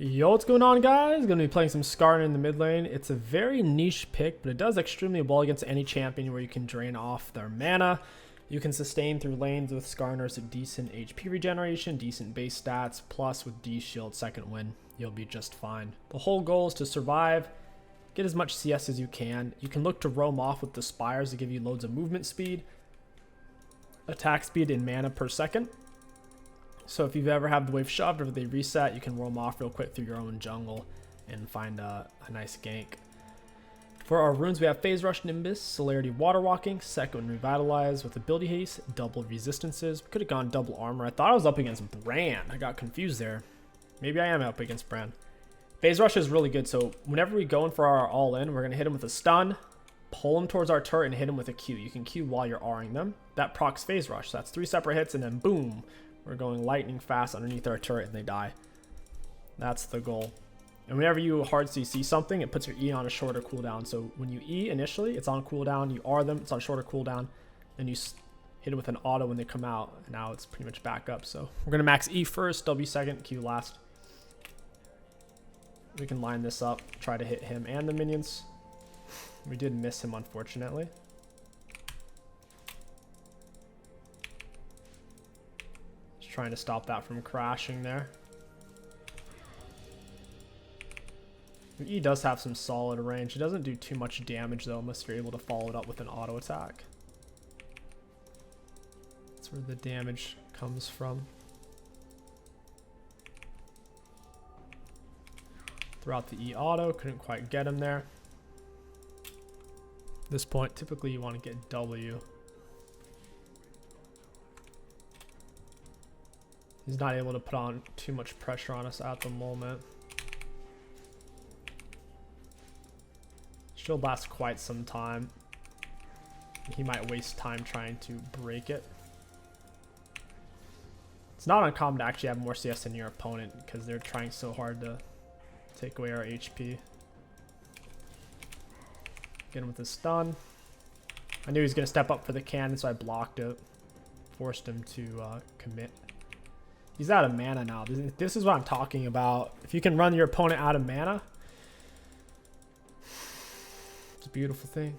Yo, what's going on, guys? Gonna be playing some Skarner in the mid lane. It's a very niche pick, but it does extremely well against any champion where you can drain off their mana. You can sustain through lanes with Skarner's decent HP regeneration, decent base stats, plus with D shield second win, you'll be just fine. The whole goal is to survive, get as much CS as you can. You can look to roam off with the Spires to give you loads of movement speed, attack speed, and mana per second. So if you've ever had the wave shoved or they reset, you can roam off real quick through your own jungle and find a nice gank. For our runes, we have Phase Rush, Nimbus, Celerity, Water Walking, Second Revitalize with Ability Haste, double resistances. We could have gone double armor. I thought I was up against Brand. I got confused there. Maybe I am up against Brand. Phase Rush is really good, so whenever we go in for our all-in, we're going to hit him with a stun, pull him towards our turret, and hit him with a Q. You can Q while you're R'ing them. That procs Phase Rush. So that's 3 separate hits, and then boom! We're going lightning fast underneath our turret and they die. That's the goal. And whenever you hard CC something, it puts your E on a shorter cooldown. So when you E initially, it's on cooldown. You R them, it's on shorter cooldown. Then you hit it with an auto when they come out. And now it's pretty much back up. So we're going to max E first, W second, Q last. We can line this up, try to hit him and the minions. We did miss him, unfortunately. Trying to stop that from crashing there. E does have some solid range. It doesn't do too much damage though, unless you're able to follow it up with an auto attack. That's where the damage comes from. Throughout the E auto, couldn't quite get him there. At this point, typically you want to get W. He's not able to put on too much pressure on us at the moment. She'll last quite some time. He might waste time trying to break it. It's not uncommon to actually have more CS than your opponent because they're trying so hard to take away our HP. Get him with a stun. I knew he was going to step up for the cannon, so I blocked it. Forced him to commit. He's out of mana now. This is what I'm talking about. If you can run your opponent out of mana, it's a beautiful thing.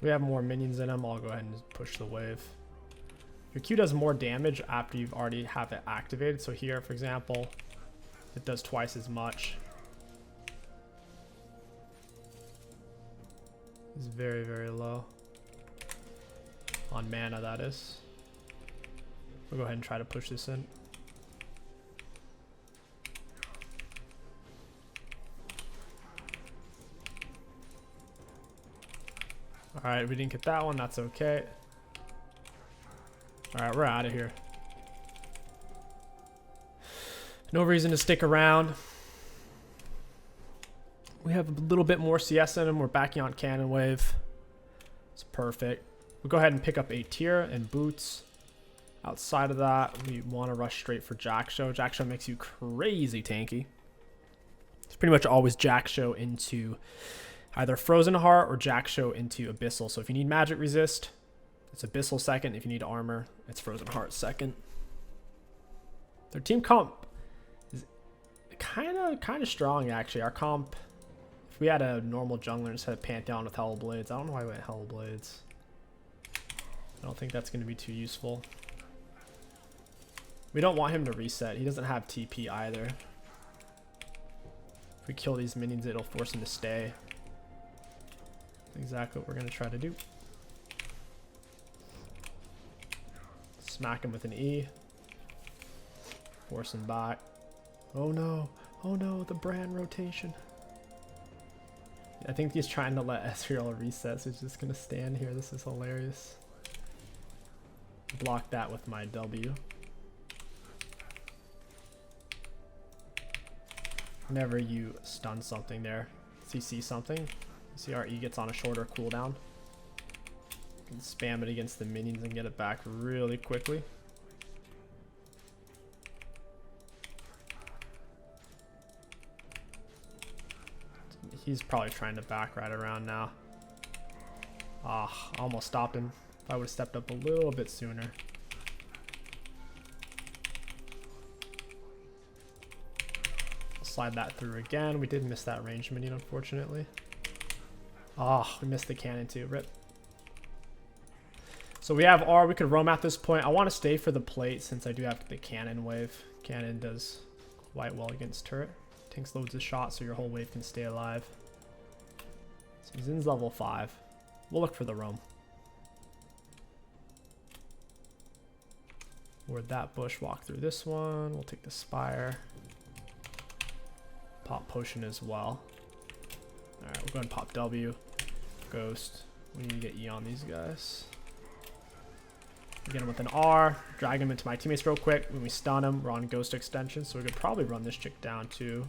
We have more minions in him. I'll go ahead and push the wave. Your Q does more damage after you've already have it activated. So here, for example, it does twice as much. Is very, very low on mana, that is. We'll go ahead and try to push this in. All right, we didn't get that one. That's okay. All right, we're out of here. No reason to stick around. We have a little bit more CS in him. We're backing on Cannon Wave. It's perfect. We'll go ahead and pick up a tier and boots. Outside of that, we want to rush straight for Jack Show. Jack Show makes you crazy tanky. It's pretty much always Jack Show into either Frozen Heart or Jack Show into Abyssal. So if you need magic resist, it's Abyssal second. If you need armor, it's Frozen Heart second. Their team comp is kind of strong, actually. Our comp, if we had a normal jungler instead of Pantheon with Hellblades, I don't know why I went Hellblades. I don't think that's going to be too useful. We don't want him to reset. He doesn't have TP either. If we kill these minions, it'll force him to stay. That's exactly what we're going to try to do. Smack him with an E. Force him back. Oh no. Oh no, the Brand rotation. I think he's trying to let Ezreal reset, so he's just going to stand here. This is hilarious. Block that with my W. Whenever you stun something there, CC something, you see our E gets on a shorter cooldown. You can spam it against the minions and get it back really quickly. He's probably trying to back right around now. Ah, almost stopped him. If I would have stepped up a little bit sooner. Slide that through again. We did miss that range minion, unfortunately. Oh, we missed the cannon too. Rip. So we have R. We could roam at this point. I want to stay for the plate since I do have the cannon wave. Cannon does quite well against turret. Tanks loads of shots so your whole wave can stay alive. So Zin's level 5. We'll look for the roam. Ward that bush, walk through this one. We'll take the spire. Pop potion as well. Alright, we'll go ahead and pop W. Ghost. We need to get E on these guys. Get him with an R. Drag him into my teammates real quick. When we stun him, we're on ghost extension, so we could probably run this chick down too.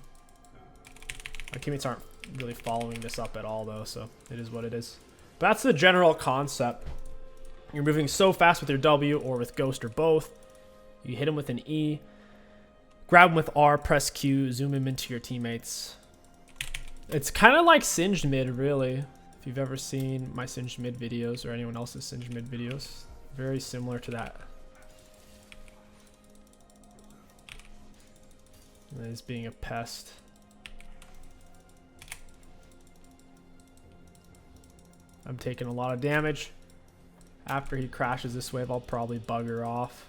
My teammates aren't really following this up at all though, so it is what it is. But that's the general concept. You're moving so fast with your W or with ghost or both. You hit him with an E. Grab him with R, press Q, zoom him into your teammates. It's kind of like Singed Mid, really. If you've ever seen my Singed Mid videos or anyone else's Singed Mid videos. Very similar to that. That is being a pest. I'm taking a lot of damage. After he crashes this wave, I'll probably bugger off.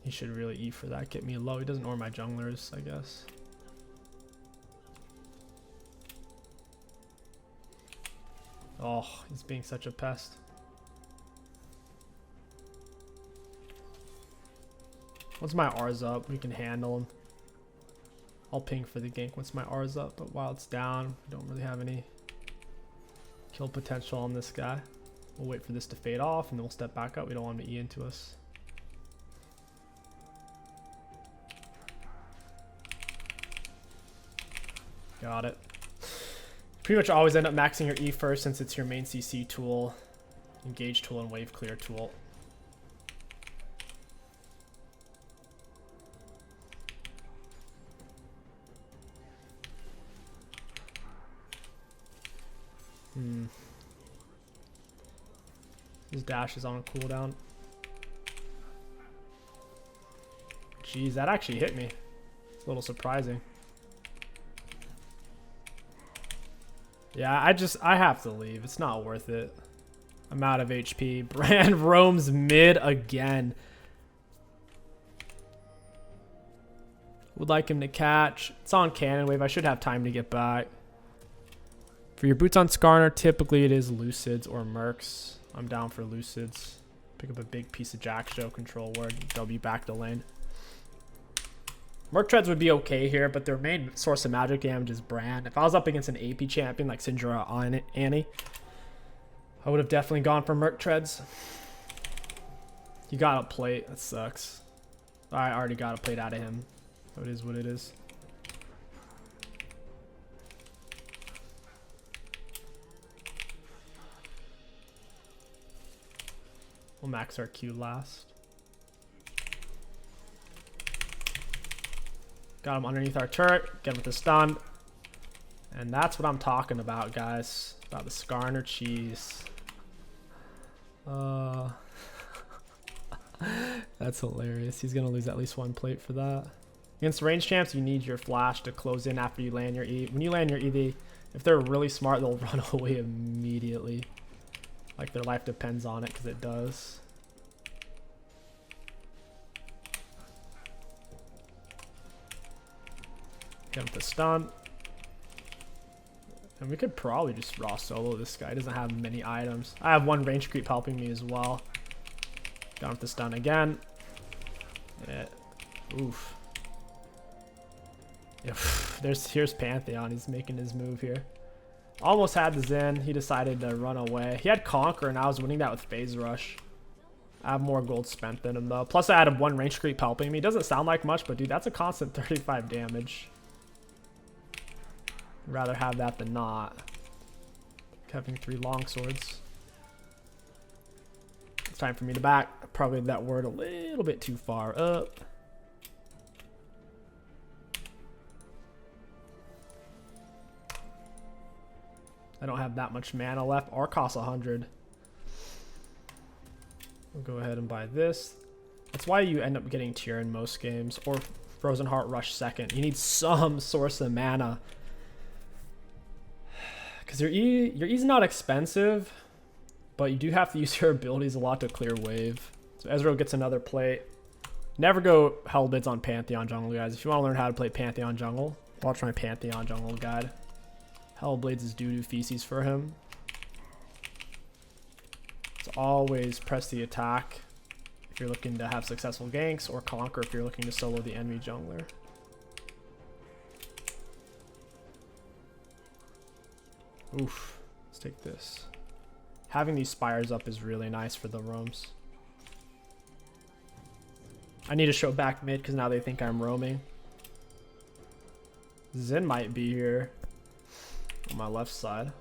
He should really E for that, get me low. He doesn't ignore my junglers, I guess. Oh, he's being such a pest. Once my R's up, we can handle him. I'll ping for the gank once my R's up, but while it's down, we don't really have any kill potential on this guy. We'll wait for this to fade off and then we'll step back up. We don't want him to E into us. Got it. Pretty much always end up maxing your E first since it's your main CC tool, engage tool, and wave clear tool. His dash is on cooldown. Jeez, that actually hit me. It's a little surprising. Yeah, I have to leave. It's not worth it. I'm out of HP. Brand roams mid again. Would like him to catch. It's on cannon wave. I should have time to get back. For your boots on Skarner, typically it is Lucids or Mercs. I'm down for Lucids. Pick up a big piece of Jack Show, control ward, W back the lane. Merc Treads would be okay here, but their main source of magic damage is Brand. If I was up against an AP champion like Syndra or Annie, I would have definitely gone for Merc Treads. You got a plate. That sucks. I already got a plate out of him. So it is what it is. We'll max our Q last. Got him underneath our turret. Get him with the stun. And that's what I'm talking about, guys. About the Skarner cheese. That's hilarious. He's going to lose at least one plate for that. Against range champs, you need your flash to close in after you land your E. When you land your E, if they're really smart, they'll run away immediately. Like their life depends on it, because it does. Get him with the stun. And we could probably just raw solo this guy. He doesn't have many items. I have one range creep helping me as well. Got him with the stun again. Yeah. Oof. Yeah, here's Pantheon. He's making his move here. Almost had the Zen. He decided to run away. He had Conquer, and I was winning that with Phase Rush. I have more gold spent than him, though. Plus, I had one range creep helping me. Doesn't sound like much, but dude, that's a constant 35 damage. I'd rather have that than not. Having 3 long swords. It's time for me to back. Probably that word a little bit too far up. I don't have that much mana left, or cost 100. We'll go ahead and buy this. That's why you end up getting tier in most games, or Frozen Heart Rush second. You need some source of mana. Because your E's not expensive, but you do have to use your abilities a lot to clear wave. So Ezreal gets another plate. Never go Hellbids on Pantheon jungle, guys. If you want to learn how to play Pantheon jungle, watch my Pantheon jungle guide. Hellblades is doo-doo feces for him. So always press the attack if you're looking to have successful ganks, or conquer if you're looking to solo the enemy jungler. Oof, let's take this. Having these spires up is really nice for the roams. I need to show back mid because now they think I'm roaming. Xin might be here on my left side.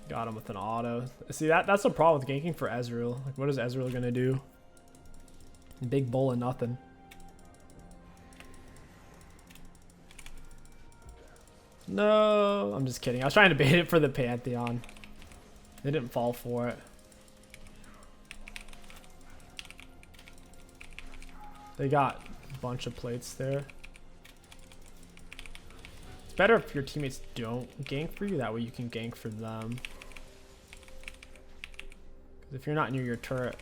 Got him with an auto. See, that's the problem with ganking for Ezreal. Like, what is Ezreal gonna do? Big bull and nothing. No, I'm just kidding. I was trying to bait it for the Pantheon. They didn't fall for it. They got a bunch of plates there. It's better if your teammates don't gank for you. That way you can gank for them. Because if you're not near your turret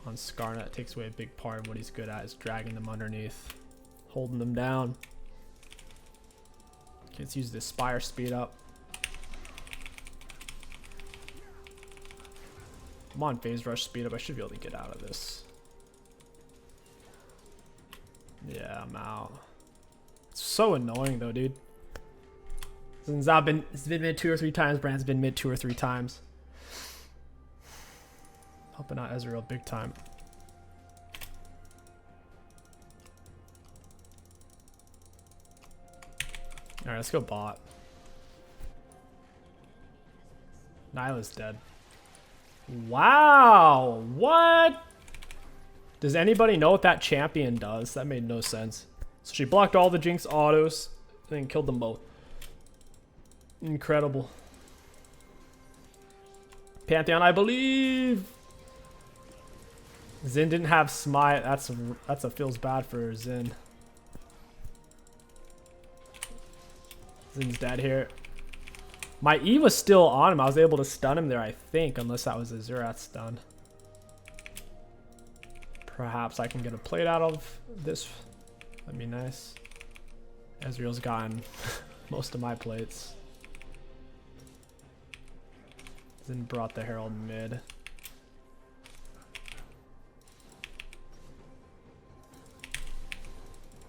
on Skarner, that takes away a big part of what he's good at, is dragging them underneath, holding them down. Okay, let's use this Spire speed up. I'm on phase rush speed up. I should be able to get out of this. Yeah, I'm out. It's so annoying though, dude. Since it's been mid 2 or 3 times, Brand's been mid 2 or 3 times. Helping out Ezreal big time. Alright, let's go bot. Nyla's dead. Wow, what? Does anybody know what that champion does? That made no sense. So she blocked all the Jinx autos and then killed them both. Incredible. Pantheon, I believe. Xin didn't have smite. That's a feels bad for Xin. Zin's dead here. My E was still on him. I was able to stun him there, I think, unless that was a Zerath stun. Perhaps I can get a plate out of this. That'd be nice. Ezreal's gotten most of my plates. Then brought the Herald mid.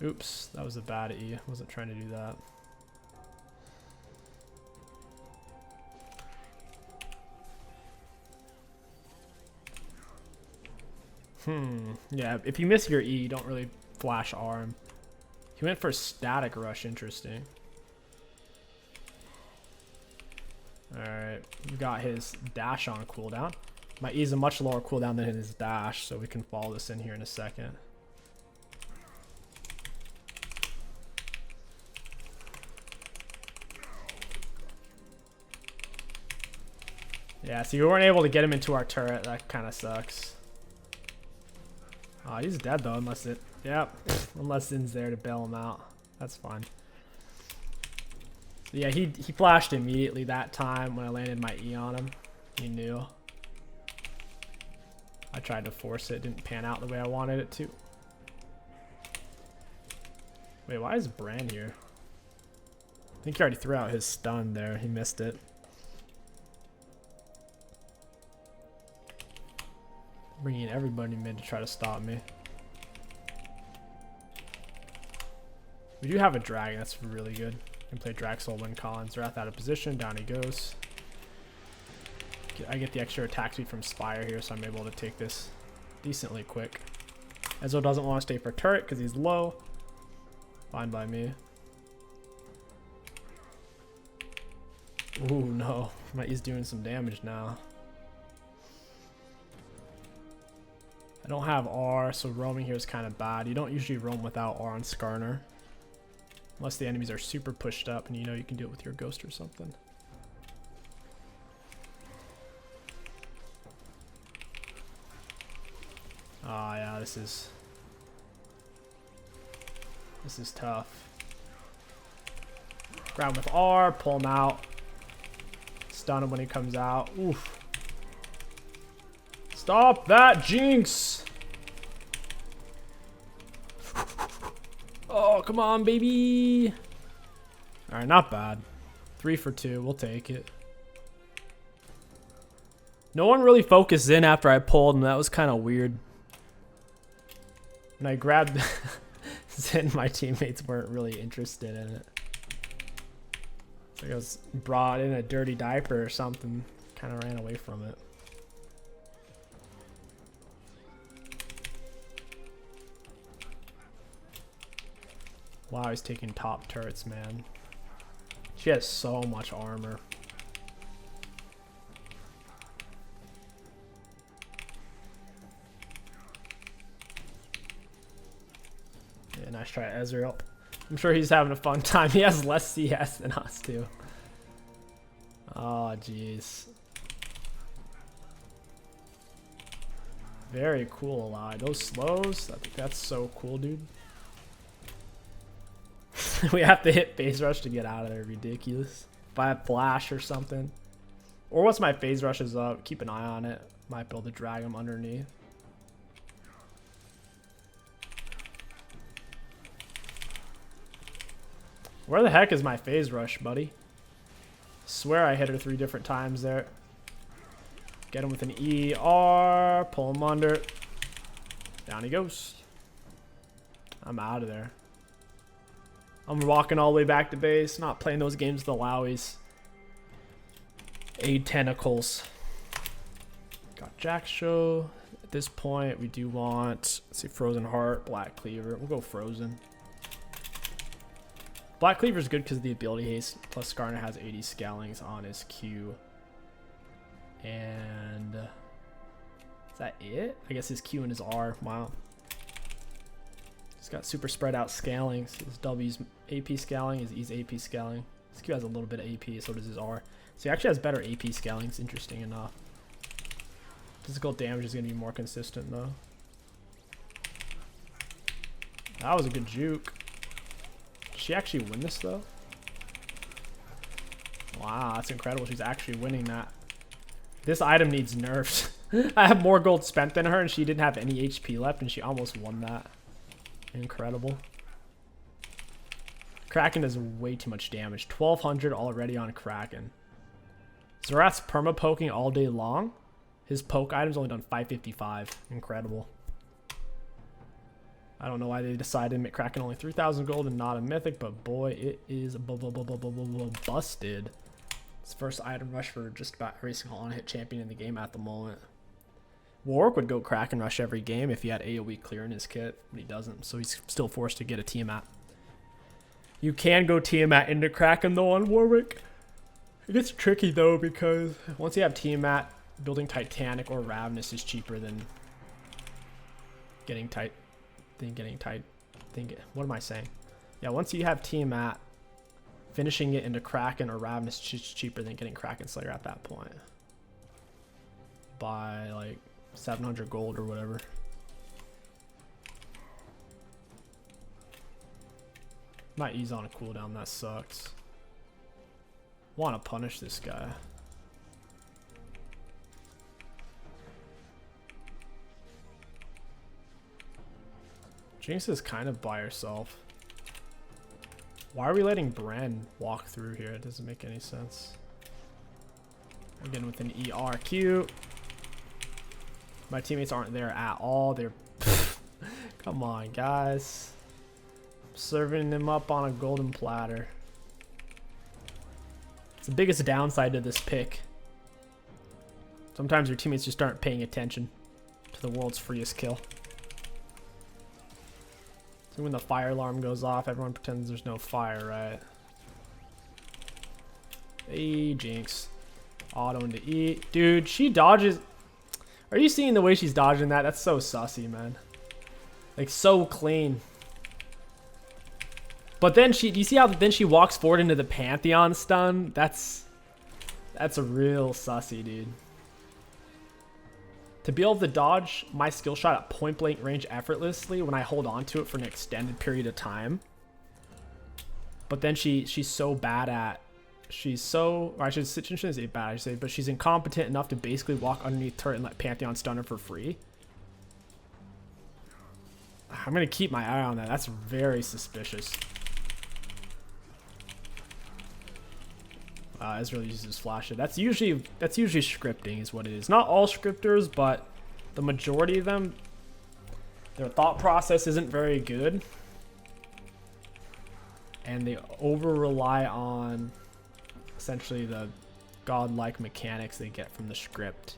Oops, that was a bad E. I wasn't trying to do that. Yeah, if you miss your E, you don't really flash arm. He went for static rush, interesting. Alright, we got his dash on cooldown. My E is a much lower cooldown than his dash, so we can follow this in here in a second. Yeah, so you weren't able to get him into our turret. That kind of sucks. Oh, he's dead though, unless it... Yep, unless Zin's there to bail him out. That's fine. Yeah, he flashed immediately that time when I landed my E on him. He knew. I tried to force it. Didn't pan out the way I wanted it to. Wait, why is Bran here? I think he already threw out his stun there. He missed it. Bringing everybody mid to try to stop me. We do have a dragon. That's really good. Can play Draxel, win Collins. Wrath out of position. Down he goes. I get the extra attack speed from Spire here, so I'm able to take this decently quick. Ezreal doesn't want to stay for turret because he's low. Fine by me. Ooh, no. He's doing some damage now. I don't have R, so roaming here is kind of bad. You don't usually roam without R on Skarner. Unless the enemies are super pushed up and you know you can do it with your ghost or something. Oh yeah, this is tough. Grab him with R, pull him out. Stun him when he comes out. Oof. Stop that, Jinx! Oh, come on, baby! Alright, not bad. 3 for 2, we'll take it. No one really focused in after I pulled him. That was kind of weird. When I grabbed Zen, my teammates weren't really interested in it. It's like I was brought in a dirty diaper or something. Kind of ran away from it. Wow, he's taking top turrets, man. She has so much armor. Yeah, nice try, Ezreal. I'm sure he's having a fun time. He has less CS than us, too. Oh, jeez. Very cool, Ally. Those slows, I think that's so cool, dude. We have to hit phase rush to get out of there. Ridiculous. If I have flash or something. Or once my phase rush is up, keep an eye on it. Might be able to drag him underneath. Where the heck is my phase rush, buddy? Swear I hit her 3 different times there. Get him with an ER. Pull him under. Down he goes. I'm out of there. I'm walking all the way back to base. Not playing those games with the Lowies. Aid tentacles. Got Jack Show. At this point, we do want, let's see, Frozen Heart, Black Cleaver. We'll go Frozen. Black Cleaver is good because of the ability haste. Plus, Skarner has 80 scalings on his Q. And is that it? I guess his Q and his R. Wow. He's got super spread out scaling. So his W's AP scaling, his E's AP scaling. His Q has a little bit of AP, so does his R. So he actually has better AP scalings, interesting enough. Physical damage is going to be more consistent though. That was a good juke. Did she actually win this though? Wow, that's incredible. She's actually winning that. This item needs nerfs. I have more gold spent than her and she didn't have any HP left and she almost won that. Incredible. Kraken does way too much damage. 1200 already on Kraken. Zorath's perma poking all day long. His poke item's only done 555. Incredible. I don't know why they decided to make Kraken only 3000 gold and not a mythic, but boy, it is busted. It's first item rush for just about every single on-hit champion in the game at the moment. Warwick would go Kraken rush every game if he had AoE clear in his kit, but he doesn't, so he's still forced to get a Tiamat. You can go Tiamat into Kraken though on Warwick. It gets tricky though because once you have Tiamat, building Titanic or Ravenous is cheaper than getting what am I saying? Yeah, once you have Tiamat, finishing it into Kraken or Ravenous is cheaper than getting Kraken Slayer at that point. By like 700 gold or whatever. My E's on a cooldown, that sucks. Want to punish this guy. Jinx is kind of by herself. Why are we letting Bran walk through here? It doesn't make any sense. Again with an ERQ. My teammates aren't there at all. They're come on, guys. I'm serving them up on a golden platter. It's the biggest downside to this pick. Sometimes your teammates just aren't paying attention to the world's freest kill. So when the fire alarm goes off, everyone pretends there's no fire, right? Hey, Jinx. Auto into E. Dude, she dodges. Are you seeing the way she's dodging that? That's so sussy, man. Like, so clean. But then do you see how then she walks forward into the Pantheon stun? That's a real sussy, dude. To be able to dodge my skill shot at point blank range effortlessly when I hold on to it for an extended period of time. But then she's so bad at, or I shouldn't say bad, I should say, but she's incompetent enough to basically walk underneath turret and let Pantheon stun her for free. I'm gonna keep my eye on that. That's very suspicious. Ezreal uses flash. That's usually scripting is what it is. Not all scripters, but the majority of them, their thought process isn't very good. And they over rely on essentially the godlike mechanics they get from the script.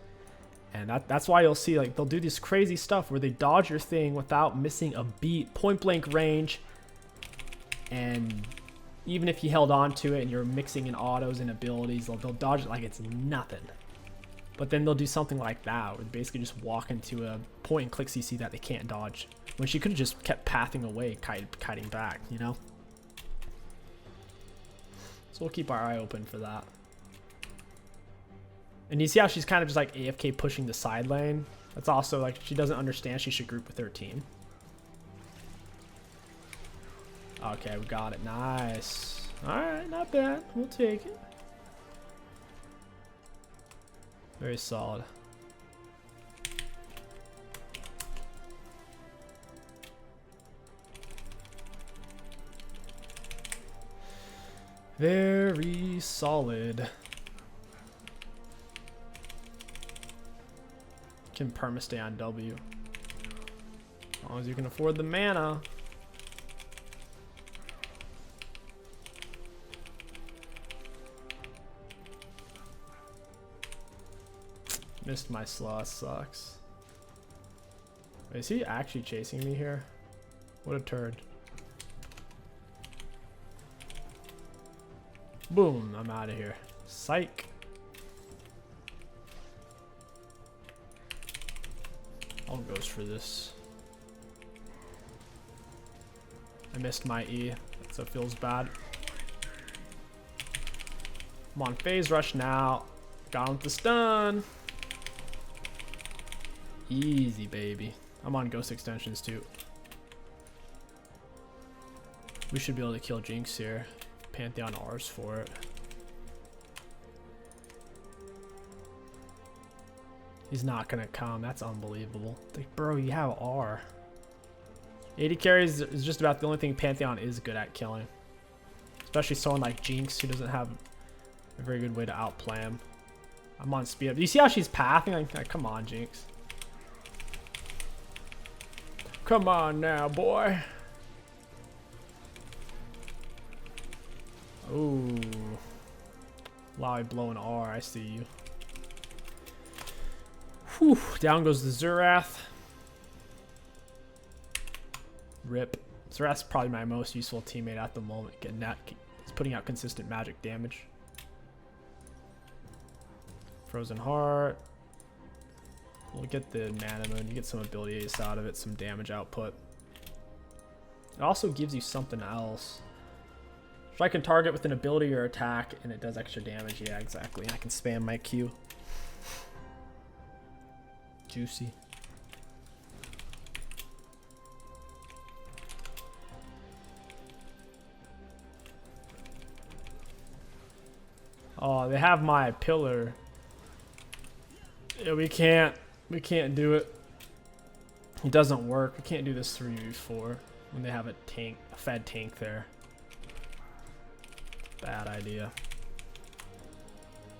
And that's why you'll see like they'll do this crazy stuff where they dodge your thing without missing a beat, point blank range, and even if you held on to it and you're mixing in autos and abilities, they'll dodge it like it's nothing. But then they'll do something like that, where they basically just walk into a point and click CC that they can't dodge, when she could have just kept pathing away, kiting back, you know? So we'll keep our eye open for that. And you see how she's kind of just like AFK pushing the side lane? That's also like, she doesn't understand she should group with her team. Okay, we got it. Nice. Alright, not bad. We'll take it. Very solid. Very solid. Can perma-stay on W. As long as you can afford the mana. Missed my slaw, sucks. Wait, is he actually chasing me here? What a turd. Boom, I'm out of here. Psych. All goes for this. I missed my E, so it feels bad. I'm on phase rush now. Got him with the stun. Easy, baby. I'm on ghost extensions too. We should be able to kill Jinx here. Pantheon R's for it. He's not gonna come. That's unbelievable. Like, bro, you have R. 80 carries is just about the only thing Pantheon is good at killing. Especially someone like Jinx who doesn't have a very good way to outplay him. I'm on speed up. Do you see how she's pathing? Like, come on, Jinx. Come on now, boy. Ooh. Lowy blowing R. I see you. Whew. Down goes the Zerath. Rip. Zerath's probably my most useful teammate at the moment. Getting that, he's putting out consistent magic damage. Frozen Heart. We'll get the mana moon. You get some ability ace out of it, some damage output. It also gives you something else. If I can target with an ability or attack and it does extra damage, yeah, exactly. I can spam my Q. Juicy. Oh, they have my pillar. Yeah, we can't do it. It doesn't work. We can't do this 3v4 when they have a tank, a fed tank there. Bad idea.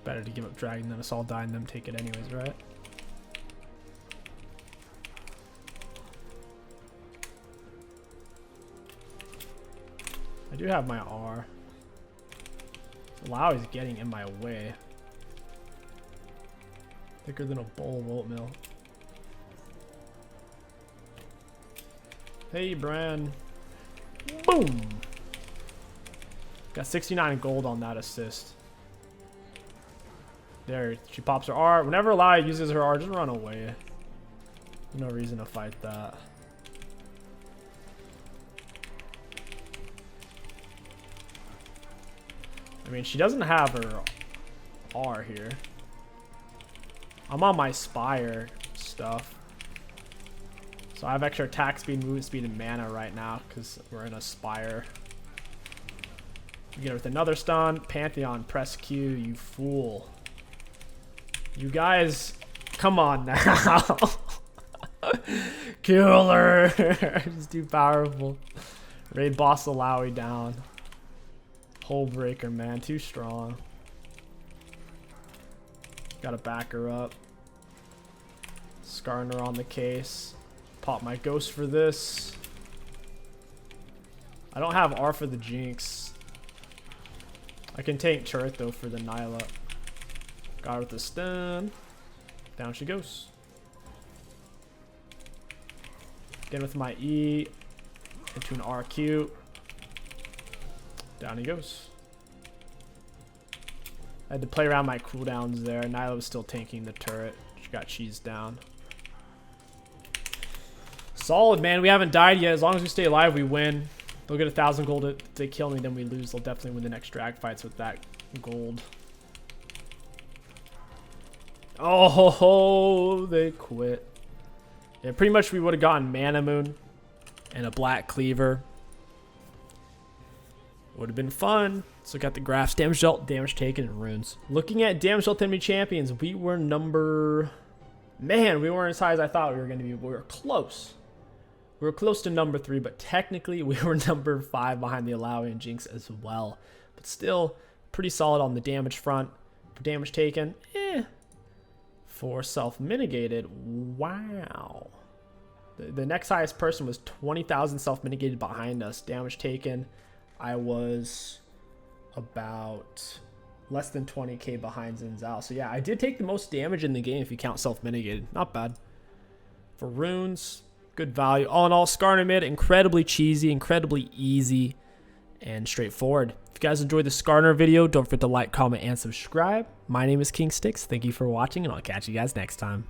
Better to give up dragging than us all die and them take it anyways, right? I do have my R. Wow, he's getting in my way. Thicker than a bowl of oatmeal. Hey, Bran. Boom! Got 69 gold on that assist. There, she pops her R. Whenever Lai uses her R, just run away. No reason to fight that. mean, she doesn't have her R here. I'm on my Spire stuff. So I have extra attack speed, movement speed, and mana right now because we're in a Spire. You get it with another stun. Pantheon, press Q, you fool. You guys, come on now. Kill her. It's too powerful. Raid boss Alawi down. Hole breaker, man, too strong. Gotta back her up. Skarner on the case. Pop my ghost for this. I don't have R for the Jinx. I can take turret though for the Nyla. Got her with the stun. Down she goes. Again with my E. Into an RQ. Down he goes. I had to play around my cooldowns there. Nyla was still tanking the turret. She got cheesed down. Solid, man. We haven't died yet. As long as we stay alive, we win. They'll get 1,000 gold if they kill me, then we lose. They'll definitely win the next drag fights with that gold. Oh, they quit. Yeah, pretty much we would have gotten Mana Moon and a Black Cleaver. Would have been fun. Let's look at the graphs. Damage dealt, damage taken, and runes. Looking at damage dealt enemy champions, we were number... Man, we weren't as high as I thought we were going to be. We were close. We were close to number 3, but technically we were number 5 behind the Alawi and Jinx as well. But still, pretty solid on the damage front. For damage taken, For self-mitigated, wow. The next highest person was 20,000 self-mitigated behind us. Damage taken, I was about less than 20k behind Zinzal. So yeah, I did take the most damage in the game if you count self-mitigated. Not bad. For runes, good value. All in all, Skarner mid, incredibly cheesy, incredibly easy, and straightforward. If you guys enjoyed the Skarner video, don't forget to like, comment, and subscribe. My name is King Sticks. Thank you for watching, and I'll catch you guys next time.